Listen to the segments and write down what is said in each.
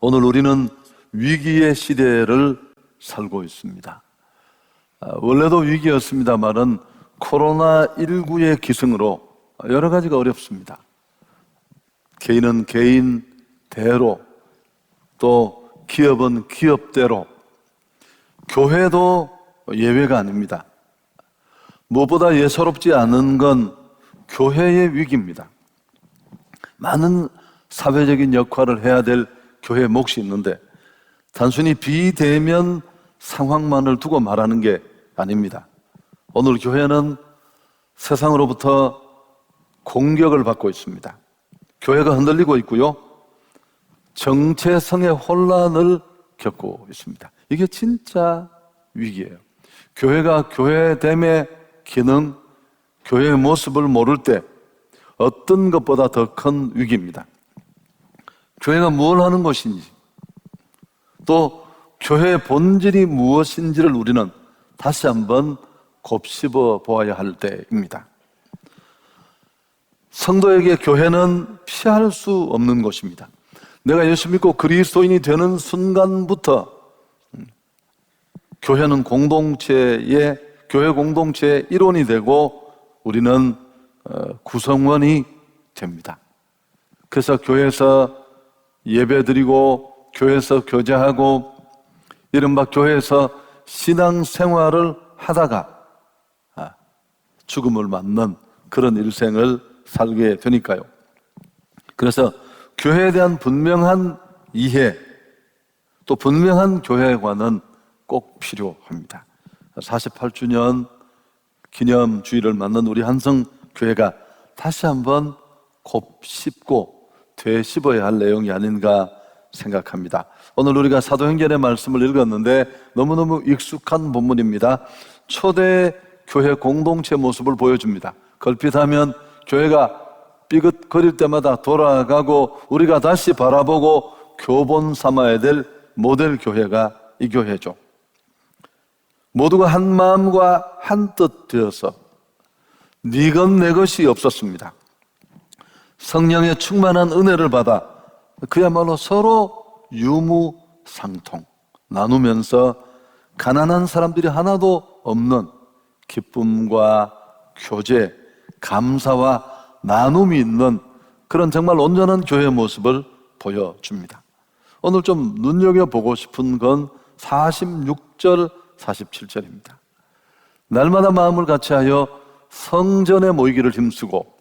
오늘 우리는 위기의 시대를 살고 있습니다. 원래도 위기였습니다만은 코로나19의 기승으로 여러 가지가 어렵습니다. 개인은 개인대로, 또 기업은 기업대로, 교회도 예외가 아닙니다. 무엇보다 예사롭지 않은 건 교회의 위기입니다. 많은 사회적인 역할을 해야 될 교회의 몫이 있는데 단순히 비대면 상황만을 두고 말하는 게 아닙니다. 오늘 교회는 세상으로부터 공격을 받고 있습니다. 교회가 흔들리고 있고요, 정체성의 혼란을 겪고 있습니다. 이게 진짜 위기예요. 교회가 교회됨의 기능, 교회의 모습을 모를 때 어떤 것보다 더 큰 위기입니다. 교회가 뭘 하는 것인지, 또 교회의 본질이 무엇인지를 우리는 다시 한번 곱씹어 보아야 할 때입니다. 성도에게 교회는 피할 수 없는 곳입니다. 내가 예수 믿고 그리스도인이 되는 순간부터 교회는 교회 공동체의 일원이 되고 우리는 구성원이 됩니다. 그래서 교회에서 예배드리고 교회에서 교제하고 이른바 교회에서 신앙생활을 하다가 죽음을 맞는 그런 일생을 살게 되니까요. 그래서 교회에 대한 분명한 이해, 또 분명한 교회관은 꼭 필요합니다. 48주년 기념주일을 맞는 우리 한성교회가 다시 한번 곱씹고 되씹어야 할 내용이 아닌가 생각합니다. 오늘 우리가 사도행전의 말씀을 읽었는데 너무너무 익숙한 본문입니다. 초대 교회 공동체 모습을 보여줍니다. 걸핏하면 교회가 삐긋거릴 때마다 돌아가고 우리가 다시 바라보고 교본 삼아야 될 모델 교회가 이 교회죠. 모두가 한 마음과 한 뜻 되어서 네 것 내 것이 없었습니다. 성령의 충만한 은혜를 받아 그야말로 서로 유무상통 나누면서 가난한 사람들이 하나도 없는 기쁨과 교제, 감사와 나눔이 있는 그런 정말 온전한 교회의 모습을 보여줍니다. 오늘 좀 눈여겨보고 싶은 건 46절, 47절입니다. 날마다 마음을 같이하여 성전에 모이기를 힘쓰고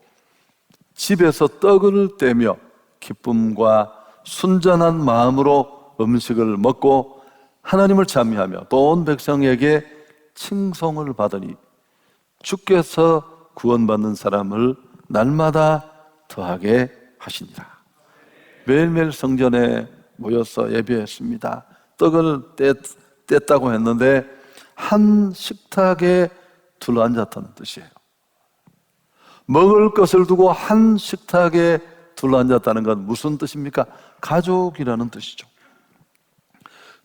집에서 떡을 떼며 기쁨과 순전한 마음으로 음식을 먹고 하나님을 찬미하며 또 온 백성에게 칭송을 받으니 주께서 구원받는 사람을 날마다 더하게 하시니라. 매일매일 성전에 모여서 예배했습니다. 떡을 뗐다고 했는데 한 식탁에 둘러앉았다는 뜻이에요. 먹을 것을 두고 한 식탁에 둘러앉았다는 건 무슨 뜻입니까? 가족이라는 뜻이죠.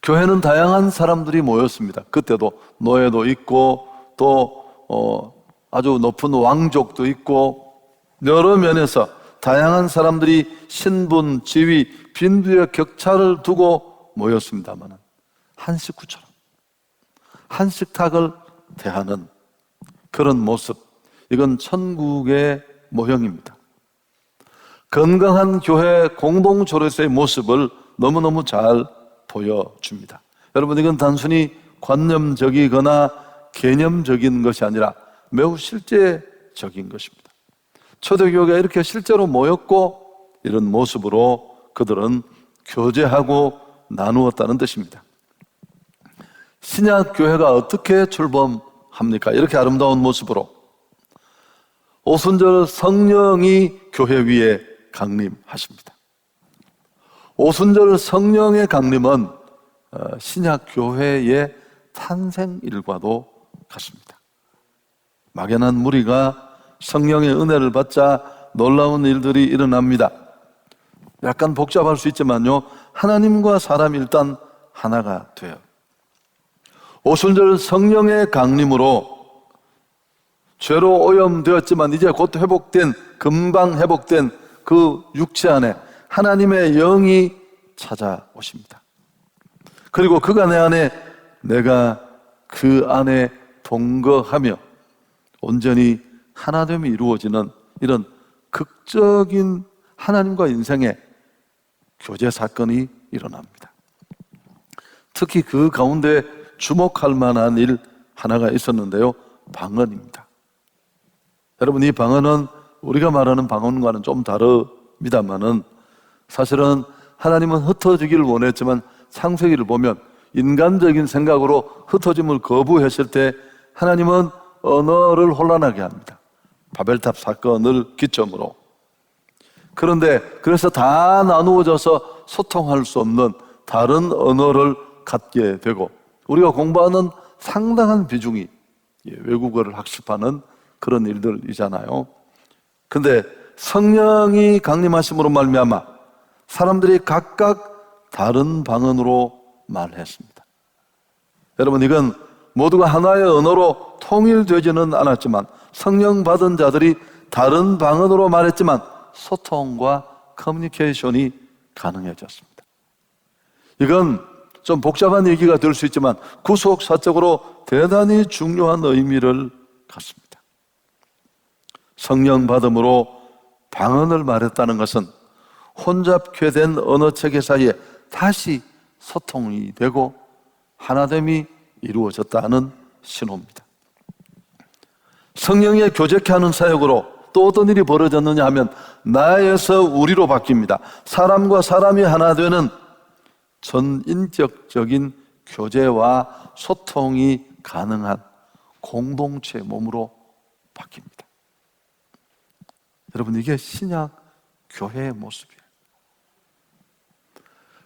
교회는 다양한 사람들이 모였습니다. 그때도 노예도 있고 또 아주 높은 왕족도 있고 여러 면에서 다양한 사람들이 신분, 지위, 빈부의 격차를 두고 모였습니다만 한 식구처럼 한 식탁을 대하는 그런 모습, 이건 천국의 모형입니다. 건강한 교회 공동조로서의 모습을 너무너무 잘 보여줍니다. 여러분, 이건 단순히 관념적이거나 개념적인 것이 아니라 매우 실제적인 것입니다. 초대교회가 이렇게 실제로 모였고 이런 모습으로 그들은 교제하고 나누었다는 뜻입니다. 신약교회가 어떻게 출범합니까? 이렇게 아름다운 모습으로 오순절 성령이 교회 위에 강림하십니다. 오순절 성령의 강림은 신약교회의 탄생 일과도 같습니다. 막연한 무리가 성령의 은혜를 받자 놀라운 일들이 일어납니다. 약간 복잡할 수 있지만요, 하나님과 사람이 일단 하나가 돼요. 오순절 성령의 강림으로 죄로 오염되었지만 이제 곧 회복된, 금방 회복된 그 육체 안에 하나님의 영이 찾아오십니다. 그리고 그가 내 안에, 내가 그 안에 동거하며 온전히 하나됨이 이루어지는 이런 극적인 하나님과 인생의 교제 사건이 일어납니다. 특히 그 가운데 주목할 만한 일 하나가 있었는데요, 방언입니다. 여러분, 이 방언은 우리가 말하는 방언과는 좀 다릅니다만은 사실은 하나님은 흩어지기를 원했지만 창세기를 보면 인간적인 생각으로 흩어짐을 거부했을 때 하나님은 언어를 혼란하게 합니다. 바벨탑 사건을 기점으로. 그런데 그래서 다 나누어져서 소통할 수 없는 다른 언어를 갖게 되고, 우리가 공부하는 상당한 비중이 외국어를 학습하는 그런 일들이잖아요. 근데 성령이 강림하심으로 말미암아 사람들이 각각 다른 방언으로 말했습니다. 여러분, 이건 모두가 하나의 언어로 통일되지는 않았지만 성령 받은 자들이 다른 방언으로 말했지만 소통과 커뮤니케이션이 가능해졌습니다. 이건 좀 복잡한 얘기가 될 수 있지만 구속사적으로 대단히 중요한 의미를 갖습니다. 성령 받음으로 방언을 말했다는 것은 혼잡케 된 언어체계 사이에 다시 소통이 되고 하나됨이 이루어졌다는 신호입니다. 성령의 교제케 하는 사역으로 또 어떤 일이 벌어졌느냐 하면 나에서 우리로 바뀝니다. 사람과 사람이 하나 되는 전인격적인 교제와 소통이 가능한 공동체 몸으로 바뀝니다. 여러분, 이게 신약 교회의 모습이에요.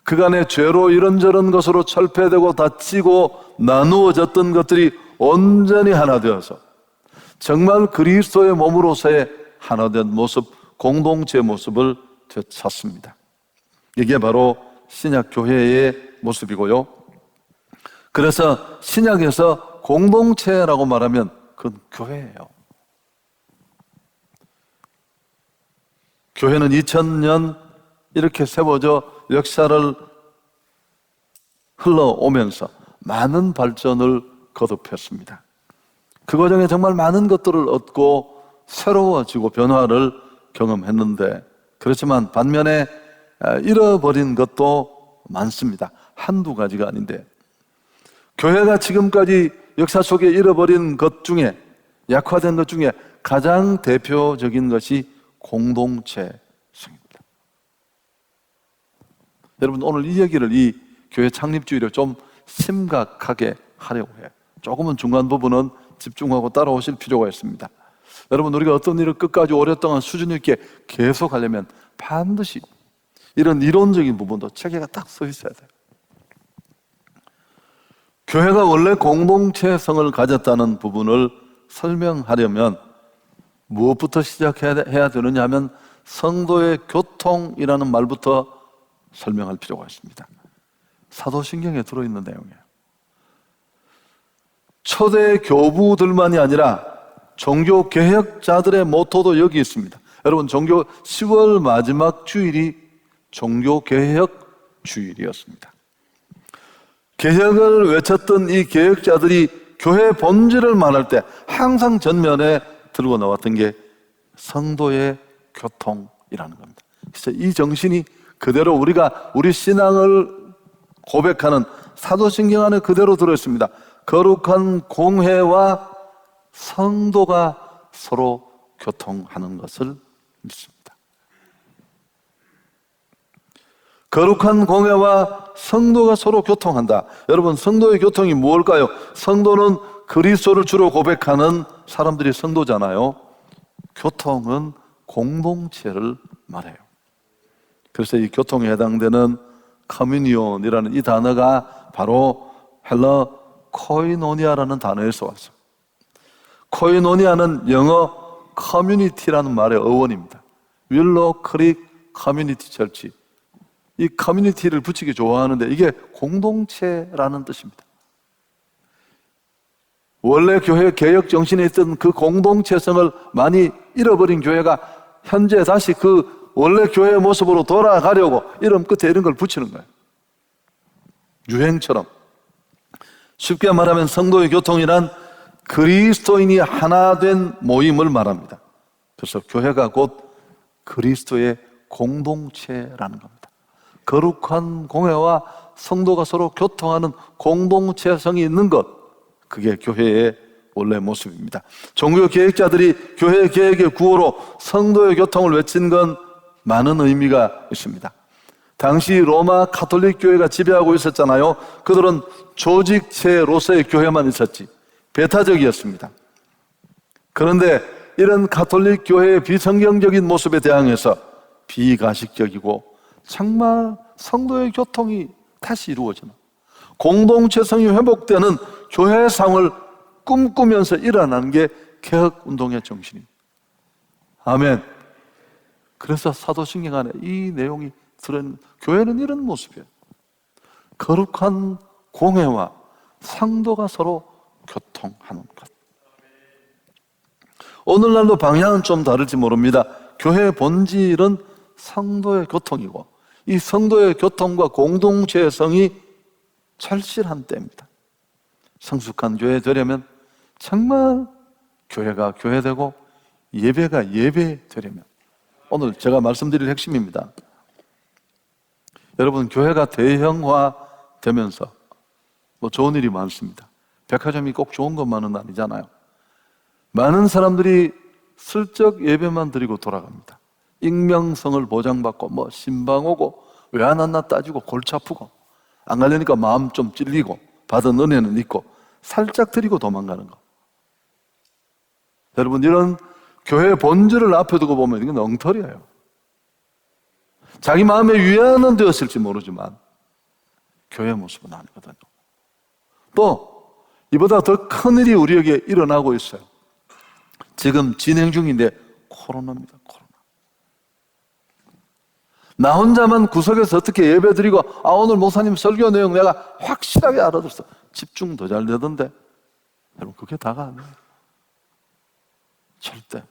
그간의 죄로 이런저런 것으로 철폐되고 다치고 나누어졌던 것들이 온전히 하나 되어서 정말 그리스도의 몸으로서의 하나된 모습, 공동체 모습을 되찾습니다. 이게 바로 신약 교회의 모습이고요. 그래서 신약에서 공동체라고 말하면 그건 교회예요. 교회는 2000년 이렇게 세워져 역사를 흘러오면서 많은 발전을 거듭했습니다. 그 과정에 정말 많은 것들을 얻고 새로워지고 변화를 경험했는데, 그렇지만 반면에 잃어버린 것도 많습니다. 한두 가지가 아닌데, 교회가 지금까지 역사 속에 잃어버린 것 중에, 약화된 것 중에 가장 대표적인 것이 공동체성입니다. 여러분, 오늘 이 얘기를 이 교회 창립주의를 좀 심각하게 하려고 해요. 조금은 중간 부분은 집중하고 따라오실 필요가 있습니다. 여러분, 우리가 어떤 일을 끝까지 오랫동안 수준 있게 계속 하려면 반드시 이런 이론적인 부분도 체계가 딱 서 있어야 돼요. 교회가 원래 공동체성을 가졌다는 부분을 설명하려면 무엇부터 시작해야 되느냐 하면 성도의 교통이라는 말부터 설명할 필요가 있습니다. 사도신경에 들어있는 내용이에요. 초대 교부들만이 아니라 종교 개혁자들의 모토도 여기 있습니다. 여러분, 10월 마지막 주일이 종교 개혁 주일이었습니다. 개혁을 외쳤던 이 개혁자들이 교회 본질을 말할 때 항상 전면에 들고 나왔던 게 성도의 교통이라는 겁니다. 그래서 이 정신이 그대로 우리 신앙을 고백하는 사도신경 안에 그대로 들어있습니다. 거룩한 공회와 성도가 서로 교통하는 것을 믿습니다. 거룩한 공회와 성도가 서로 교통한다. 여러분, 성도의 교통이 무엇일까요? 성도는 그리스도를 주로 고백하는 사람들이 성도잖아요. 교통은 공동체를 말해요. 그래서 이 교통에 해당되는 커뮤니온이라는 이 단어가 바로 헬러 코이노니아라는 단어에서 왔어요. 코이노니아는 영어 커뮤니티라는 말의 어원입니다. 윌로 크릭 커뮤니티 철치. 이 커뮤니티를 붙이기 좋아하는데 이게 공동체라는 뜻입니다. 원래 교회 개혁 정신에 있던 그 공동체성을 많이 잃어버린 교회가 현재 다시 그 원래 교회의 모습으로 돌아가려고 이름 끝에 이런 걸 붙이는 거예요. 유행처럼. 쉽게 말하면 성도의 교통이란 그리스도인이 하나 된 모임을 말합니다. 그래서 교회가 곧 그리스도의 공동체라는 겁니다. 거룩한 공회와 성도가 서로 교통하는 공동체성이 있는 것, 그게 교회의 원래 모습입니다. 종교 계획자들이 교회 계획의 구호로 성도의 교통을 외친 건 많은 의미가 있습니다. 당시 로마 가톨릭 교회가 지배하고 있었잖아요. 그들은 조직체로서의 교회만 있었지 배타적이었습니다. 그런데 이런 가톨릭 교회의 비성경적인 모습에 대항해서 비가식적이고 정말 성도의 교통이 다시 이루어지는, 공동체성이 회복되는 교회상을 꿈꾸면서 일어나는 게 개혁운동의 정신입니다. 아멘. 그래서 사도신경 안에 이 내용이 들어있는, 교회는 이런 모습이에요. 거룩한 공회와 상도가 서로 교통하는 것. 오늘날도 방향은 좀 다를지 모릅니다. 교회의 본질은 성도의 교통이고, 이 성도의 교통과 공동체성이 절실한 때입니다. 성숙한 교회 되려면 정말 교회가 교회되고 예배가 예배되려면, 오늘 제가 말씀드릴 핵심입니다. 여러분, 교회가 대형화되면서 좋은 일이 많습니다. 백화점이 꼭 좋은 것만은 아니잖아요. 많은 사람들이 슬쩍 예배만 드리고 돌아갑니다. 익명성을 보장받고 신방 오고 왜 안 왔나 따지고 골치 아프고 안 가려니까 마음 좀 찔리고 받은 은혜는 있고 살짝 드리고 도망가는 거. 여러분, 이런 교회의 본질을 앞에 두고 보면 이건 엉터리예요. 자기 마음의 위안은 되었을지 모르지만 교회의 모습은 아니거든요. 또 이보다 더 큰 일이 우리에게 일어나고 있어요. 지금 진행 중인데 코로나입니다. 코로나. 나 혼자만 구석에서 어떻게 예배드리고 오늘 목사님 설교 내용 내가 확실하게 알아들었어. 집중 더 잘 되던데. 여러분, 그게 다가 아니에요. 절대.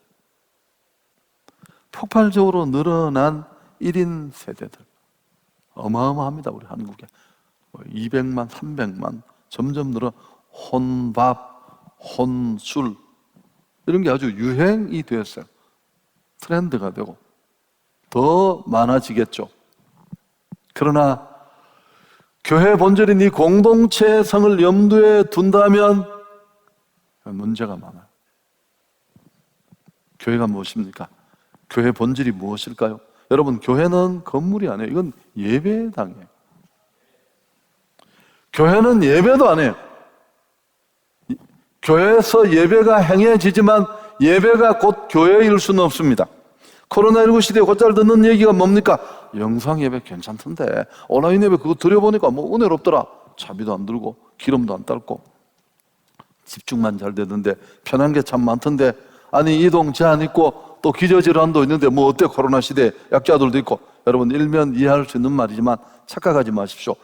폭발적으로 늘어난 1인 세대들 어마어마합니다. 우리 한국에 200만, 300만 점점 늘어. 혼밥, 혼술 이런 게 아주 유행이 되었어요. 트렌드가 되고 더 많아지겠죠. 그러나 교회 본질인 이 공동체성을 염두에 둔다면 문제가 많아요. 교회가 무엇입니까? 교회 본질이 무엇일까요? 여러분, 교회는 건물이 아니에요. 이건 예배당이에요. 교회는 예배도 안 해요. 교회에서 예배가 행해지지만 예배가 곧 교회일 수는 없습니다. 코로나19 시대에 곧잘 듣는 얘기가 뭡니까? 영상 예배 괜찮던데 온라인 예배 그거 드려보니까 은혜롭더라. 차비도 안 들고 기름도 안 딸고 집중만 잘 되던데 편한 게 참 많던데, 아니 이동 제한 있고 또 기저질환도 있는데 어때? 코로나 시대에 약자들도 있고. 여러분, 일면 이해할 수 있는 말이지만 착각하지 마십시오.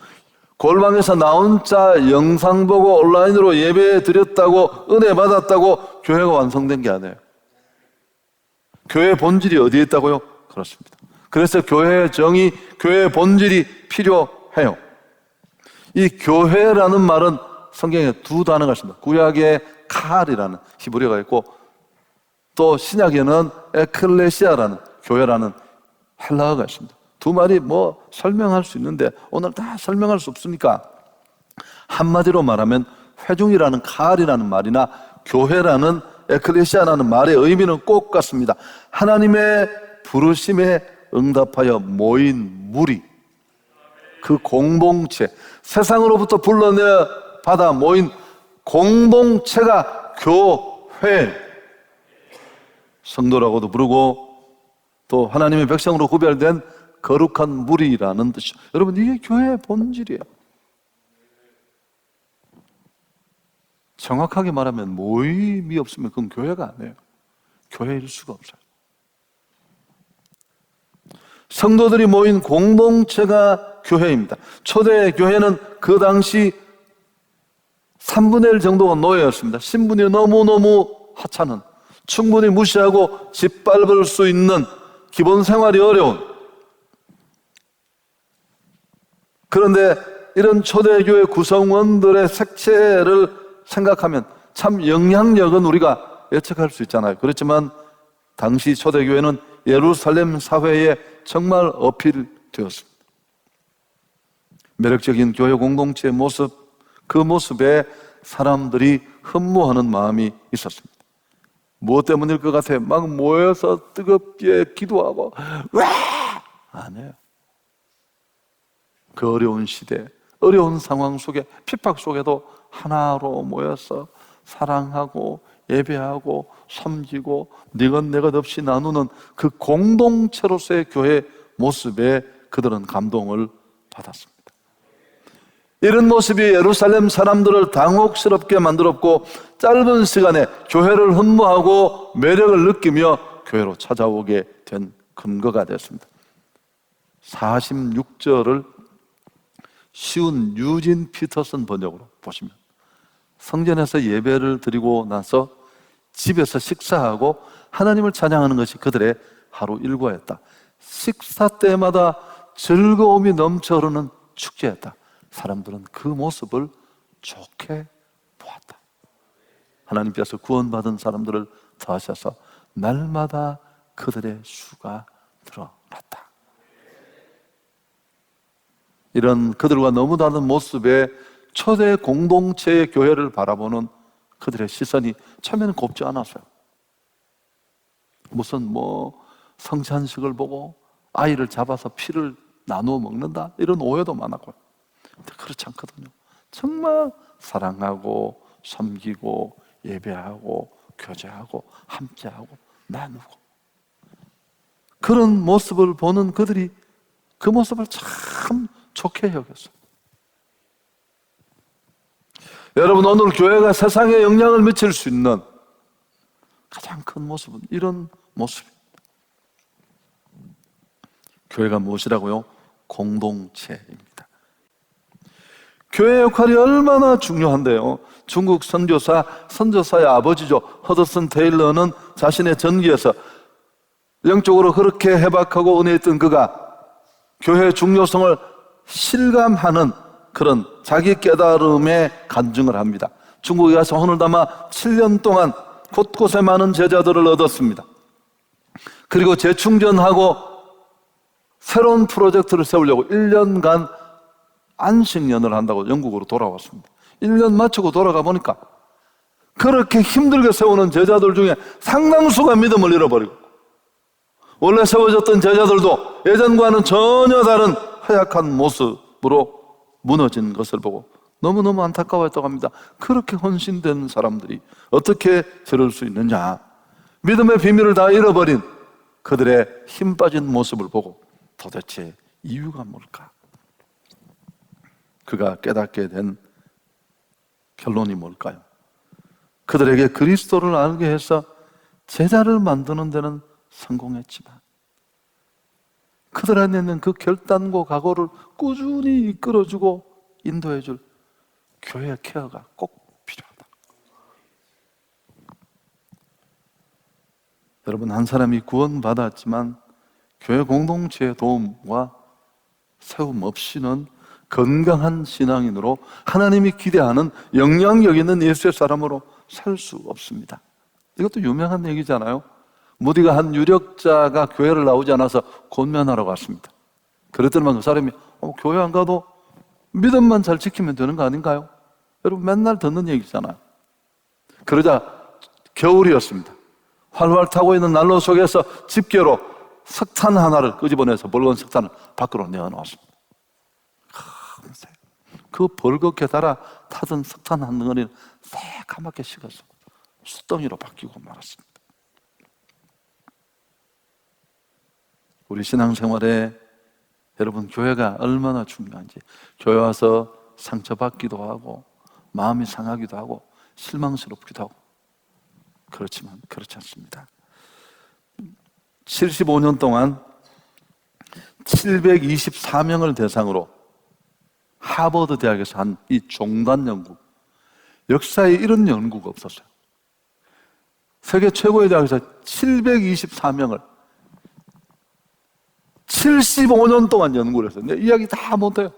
골방에서 나 혼자 영상 보고 온라인으로 예배 드렸다고 은혜 받았다고 교회가 완성된 게 아니에요. 교회의 본질이 어디에 있다고요? 그렇습니다. 그래서 교회의 정의, 교회의 본질이 필요해요. 이 교회라는 말은 성경에 두 단어가 있습니다. 구약에 칼이라는 히브리어가 있고 또 신약에는 에클레시아라는, 교회라는 헬라어가 있습니다. 두 말이 설명할 수 있는데 오늘 다 설명할 수 없으니까 한마디로 말하면 회중이라는 칼이라는 말이나 교회라는 에클레시아라는 말의 의미는 꼭 같습니다. 하나님의 부르심에 응답하여 모인 무리, 그 공동체, 세상으로부터 불러내 받아 모인 공동체가 교회, 성도라고도 부르고 또 하나님의 백성으로 구별된 거룩한 무리라는 뜻이죠. 여러분, 이게 교회의 본질이에요. 정확하게 말하면 모임이 없으면 그건 교회가 아니에요. 교회일 수가 없어요. 성도들이 모인 공동체가 교회입니다. 초대 교회는 그 당시 3분의 1 정도가 노예였습니다. 신분이 너무너무 하찮은, 충분히 무시하고 짓밟을 수 있는 기본 생활이 어려운, 그런데 이런 초대교회 구성원들의 색채를 생각하면 참 영향력은 우리가 예측할 수 있잖아요. 그렇지만 당시 초대교회는 예루살렘 사회에 정말 어필되었습니다. 매력적인 교회 공동체의 모습, 그 모습에 사람들이 흠모하는 마음이 있었습니다. 무엇 때문일 것 같아요? 막 모여서 뜨겁게 기도하고 와! 아니에요. 그 어려운 시대, 어려운 상황 속에, 핍박 속에도 하나로 모여서 사랑하고 예배하고 섬기고 네것내것 없이 나누는 그 공동체로서의 교회 모습에 그들은 감동을 받았습니다. 이런 모습이 예루살렘 사람들을 당혹스럽게 만들었고 짧은 시간에 교회를 흠모하고 매력을 느끼며 교회로 찾아오게 된 근거가 됐습니다. 46절을 쉬운 유진 피터슨 번역으로 보시면 성전에서 예배를 드리고 나서 집에서 식사하고 하나님을 찬양하는 것이 그들의 하루 일과였다. 식사 때마다 즐거움이 넘쳐 흐르는 축제였다. 사람들은 그 모습을 좋게 보았다. 하나님께서 구원받은 사람들을 더하셔서 날마다 그들의 수가 늘어났다. 이런 그들과 너무 다른 모습의 초대 공동체의 교회를 바라보는 그들의 시선이 처음에는 곱지 않았어요. 무슨 성찬식을 보고 아이를 잡아서 피를 나누어 먹는다 이런 오해도 많았고요. 근데 그렇지 않거든요. 정말 사랑하고 섬기고 예배하고 교제하고 함께하고 나누고 그런 모습을 보는 그들이 그 모습을 참 좋게 여겼어요. 여러분, 오늘 교회가 세상에 영향을 미칠 수 있는 가장 큰 모습은 이런 모습입니다. 교회가 무엇이라고요? 공동체입니다. 교회 역할이 얼마나 중요한데요. 중국 선교사의 아버지죠. 허드슨 테일러는 자신의 전기에서 영적으로 그렇게 해박하고 은혜있던 그가 교회의 중요성을 실감하는 그런 자기 깨달음에 간증을 합니다. 중국에 가서 혼을 담아 7년 동안 곳곳에 많은 제자들을 얻었습니다. 그리고 재충전하고 새로운 프로젝트를 세우려고 1년간 안식년을 한다고 영국으로 돌아왔습니다. 1년 마치고 돌아가 보니까 그렇게 힘들게 세우는 제자들 중에 상당수가 믿음을 잃어버리고 원래 세워졌던 제자들도 예전과는 전혀 다른 허약한 모습으로 무너진 것을 보고 너무너무 안타까워했다고 합니다. 그렇게 헌신된 사람들이 어떻게 저럴 수 있느냐. 믿음의 비밀을 다 잃어버린 그들의 힘 빠진 모습을 보고 도대체 이유가 뭘까? 그가 깨닫게 된 결론이 뭘까요? 그들에게 그리스도를 알게 해서 제자를 만드는 데는 성공했지만 그들 안에 있는 그 결단과 각오를 꾸준히 이끌어주고 인도해줄 교회의 케어가 꼭 필요하다. 여러분, 한 사람이 구원받았지만 교회 공동체의 도움과 세움 없이는 건강한 신앙인으로 하나님이 기대하는 영향력 있는 예수의 사람으로 살 수 없습니다. 이것도 유명한 얘기잖아요. 무디가 한 유력자가 교회를 나오지 않아서 권면하러 갔습니다. 그랬더니만 그 사람이 교회 안 가도 믿음만 잘 지키면 되는 거 아닌가요? 여러분, 맨날 듣는 얘기잖아요. 그러자 겨울이었습니다. 활활 타고 있는 난로 속에서 집게로 석탄 하나를 끄집어내서 벌건 석탄을 밖으로 내어놓았습니다. 그 벌겋게 달아 타던 석탄 한 덩어리는 새까맣게 식어서 숯덩이로 바뀌고 말았습니다. 우리 신앙생활에 여러분, 교회가 얼마나 중요한지, 교회 와서 상처받기도 하고 마음이 상하기도 하고 실망스럽기도 하고 그렇지만 그렇지 않습니다. 75년 동안 724명을 대상으로 하버드 대학에서 한 이 종단 연구, 역사에 이런 연구가 없었어요. 세계 최고의 대학에서 724명을 75년 동안 연구를 했어요. 내 이야기 다 못해요.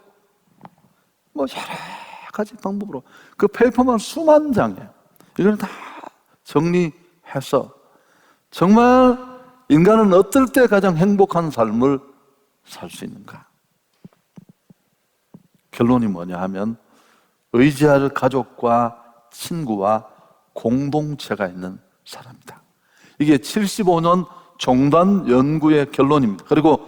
뭐 여러 가지 방법으로 그 페이퍼만 수만 장이에요. 이걸 다 정리해서 정말 인간은 어떨 때 가장 행복한 삶을 살 수 있는가? 결론이 뭐냐 하면 의지할 가족과 친구와 공동체가 있는 사람이다. 이게 75년 종단 연구의 결론입니다. 그리고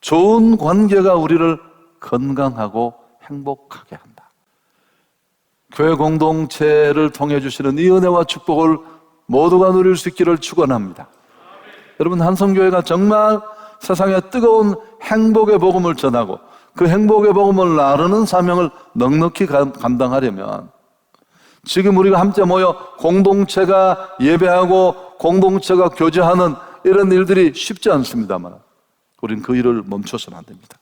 좋은 관계가 우리를 건강하고 행복하게 한다. 교회 공동체를 통해 주시는 이 은혜와 축복을 모두가 누릴 수 있기를 축원합니다. 여러분, 한성교회가 정말 세상에 뜨거운 행복의 복음을 전하고 그 행복의 복음을 나르는 사명을 넉넉히 감당하려면 지금 우리가 함께 모여 공동체가 예배하고 공동체가 교제하는 이런 일들이 쉽지 않습니다만 우리는 그 일을 멈춰서는 안 됩니다.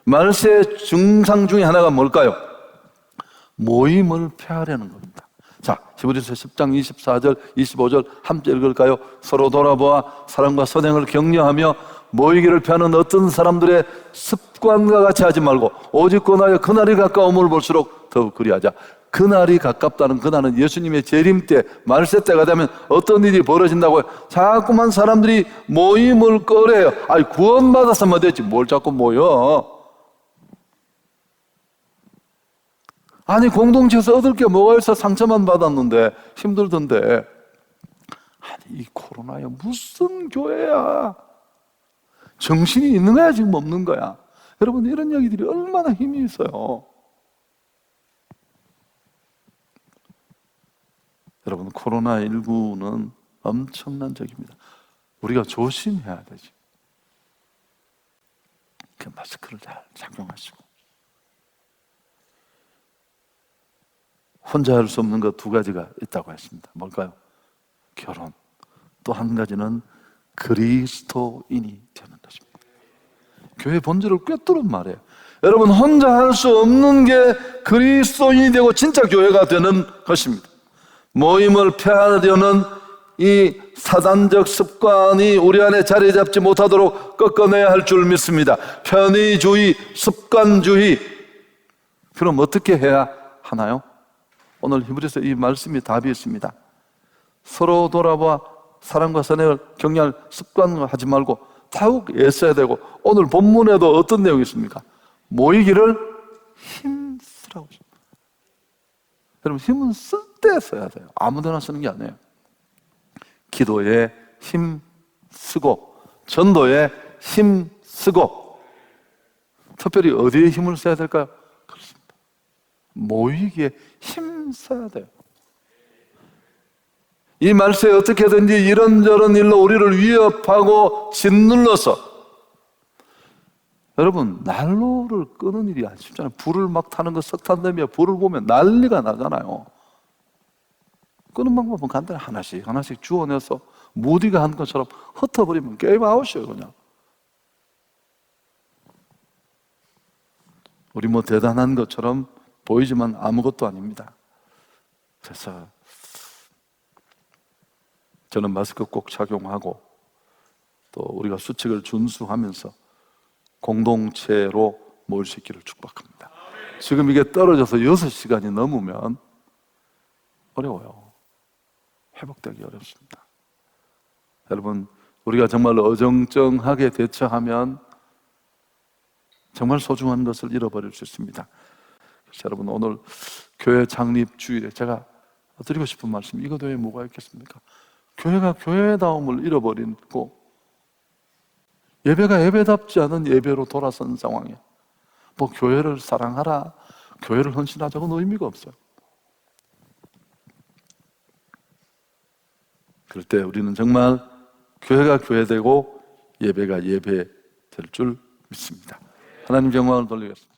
말세의 증상 중에 하나가 뭘까요? 모임을 폐하려는 겁니다. 자, 히브리서 10장 24절, 25절 함께 읽을까요? 서로 돌아보아 사랑과 선행을 격려하며 모이기를 피하는 어떤 사람들의 습관과 같이 하지 말고 오직 권하여 그날이 가까움을 볼수록 더욱 그리하자. 그날이 가깝다는 그날은 예수님의 재림 때, 말세 때가 되면 어떤 일이 벌어진다고요? 자꾸만 사람들이 모임을 꺼려요. 아니, 구원받았으면 되지 뭘 자꾸 모여. 아니, 공동체에서 얻을 게 뭐가 있어? 상처만 받았는데 힘들던데. 아니, 이 코로나야 무슨 교회야? 정신이 있는 거야, 지금 없는 거야? 여러분, 이런 얘기들이 얼마나 힘이 있어요. 여러분, 코로나19는 엄청난 적입니다. 우리가 조심해야 되지. 그 마스크를 잘 착용하시고. 혼자 할 수 없는 것 두 가지가 있다고 했습니다. 뭘까요? 결혼. 또 한 가지는 그리스도인이 되는 것입니다. 교회 본질을 꿰뚫은 말이에요. 여러분, 혼자 할 수 없는 게 그리스도인이 되고 진짜 교회가 되는 것입니다. 모임을 폐하려는 이 사단적 습관이 우리 안에 자리 잡지 못하도록 꺾어내야 할 줄 믿습니다. 편의주의, 습관주의. 그럼 어떻게 해야 하나요? 오늘 히브리서 이 말씀이 답이 있습니다. 서로 돌아봐 사랑과 선행을 격려할 습관을 하지 말고 더욱 애써야 되고, 오늘 본문에도 어떤 내용이 있습니까? 모이기를 힘쓰라고 있습니다. 여러분, 힘은 쓸 때 써야 돼요. 아무데나 쓰는 게 아니에요. 기도에 힘 쓰고, 전도에 힘 쓰고, 특별히 어디에 힘을 써야 될까요? 그렇습니다. 모이기에 힘 써야 돼요. 이 말세에 어떻게든지 이런저런 일로 우리를 위협하고 짓눌러서, 여러분, 난로를 끄는 일이 안 쉽잖아요. 불을 막 타는 거, 석탄 내며 불을 보면 난리가 나잖아요. 끄는 방법은 간단히 하나씩 주워내서 무디가 한 것처럼 흩어버리면 게임 아웃이에요, 그냥. 우리 뭐 대단한 것처럼 보이지만 아무것도 아닙니다. 그래서 저는 마스크 꼭 착용하고 또 우리가 수칙을 준수하면서 공동체로 모일 수 있기를 축복합니다. 지금 이게 떨어져서 6시간이 넘으면 어려워요. 회복되기 어렵습니다. 여러분, 우리가 정말 어정쩡하게 대처하면 정말 소중한 것을 잃어버릴 수 있습니다. 그래서 여러분, 오늘 교회 창립 주일에 제가 드리고 싶은 말씀, 이것 외에 뭐가 있겠습니까? 교회가 교회다움을 잃어버리고 예배가 예배답지 않은 예배로 돌아선 상황에 뭐 교회를 사랑하라, 교회를 헌신하자고는 의미가 없어요. 그럴 때 우리는 정말 교회가 교회되고 예배가 예배될 줄 믿습니다. 하나님 영광을 돌리겠습니다.